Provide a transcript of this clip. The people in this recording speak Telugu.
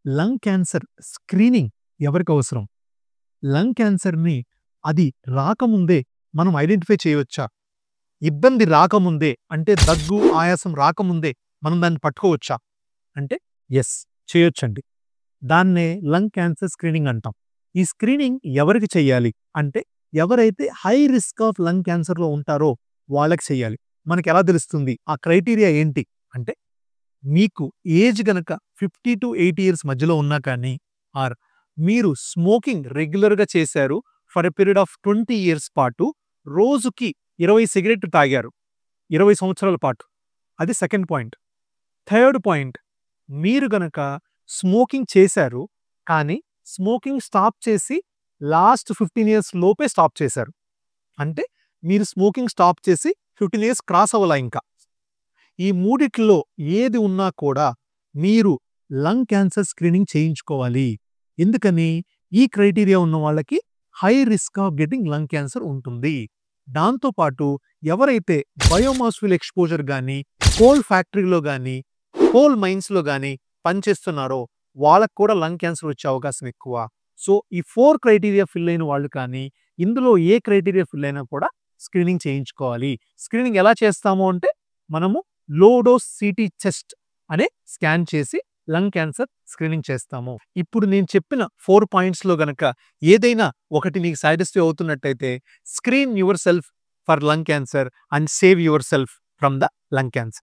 లంగ్ క్యాన్సర్ స్క్రీనింగ్ ఎవరికి అవసరం? లంగ్ క్యాన్సర్‌ని అది రాకముందే మనం ఐడెంటిఫై చేయవచ్చా? ఇబ్బంది రాకముందే అంటే దగ్గు, ఆయాసం రాకముందే మనం దాన్ని పట్టుకోవచ్చా? అంటే యెస్, చేయొచ్చండి. దాన్నే లంగ్ క్యాన్సర్ స్క్రీనింగ్ అంటాం. ఈ స్క్రీనింగ్ ఎవరికి చెయ్యాలి అంటే ఎవరైతే హై రిస్క్ ఆఫ్ లంగ్ క్యాన్సర్‌లో ఉంటారో వాళ్ళకి చెయ్యాలి. మనకెలా తెలుస్తుంది? ఆ క్రైటీరియా ఏంటి? అంటే మీకు ఏజ్ గనక 50-80 ఇయర్స్ మధ్యలో ఉన్నా కానీ ఆర్ మీరు స్మోకింగ్ రెగ్యులర్‌గా చేశారు for a period of 20 years పాటు రోజుకి 20 సిగరెట్లు తాగారు 20 సంవత్సరాల పాటు. అది సెకండ్ పాయింట్. థర్డ్ పాయింట్, మీరు గనక స్మోకింగ్ చేశారు కానీ స్మోకింగ్ స్టాప్ చేసి లాస్ట్ 15 ఇయర్స్ లోపే స్టాప్ చేశారు. అంటే మీరు స్మోకింగ్ స్టాప్ చేసి 15 ఇయర్స్ క్రాస్ అవ్వలా ఇంకా. ఈ మూడిట్లో ఏది ఉన్నా కూడా మీరు లంగ్ క్యాన్సర్ స్క్రీనింగ్ చేయించుకోవాలి. ఎందుకని? ఈ క్రైటీరియా ఉన్న వాళ్ళకి high risk of getting lung cancer ఉంటుంది. దాంతో పాటు ఎవరైతే బయోమాస్ ఫ్యూయల్ ఎక్స్‌పోజర్ గాని, కోల్ ఫ్యాక్టరీలో గాని, కోల్ మైన్స్‌లో గాని పనిచేస్తున్నారో వాళ్ళకి కూడా లంగ్ క్యాన్సర్ వచ్చే అవకాశం ఎక్కువ. సో, ఈ 4 క్రైటీరియా ఫిల్ అయిన వాళ్ళు కానీ, ఇందులో ఏ క్రైటీరియా ఫిల్ అయినా కూడా స్క్రీనింగ్ చేయించుకోవాలి. స్క్రీనింగ్ ఎలా చేస్తాము అంటే మనము లో డోస్ సీటీ చెస్ట్ అనే స్కాన్ చేసి లంగ్ క్యాన్సర్ స్క్రీనింగ్ చేస్తాము. ఇప్పుడు నేను చెప్పిన 4 పాయింట్స్‌లో గనక ఏదైనా ఒకటి నీకు సాటిస్ఫై అవుతున్నట్టయితే screen yourself for lung cancer and save yourself from the lung cancer.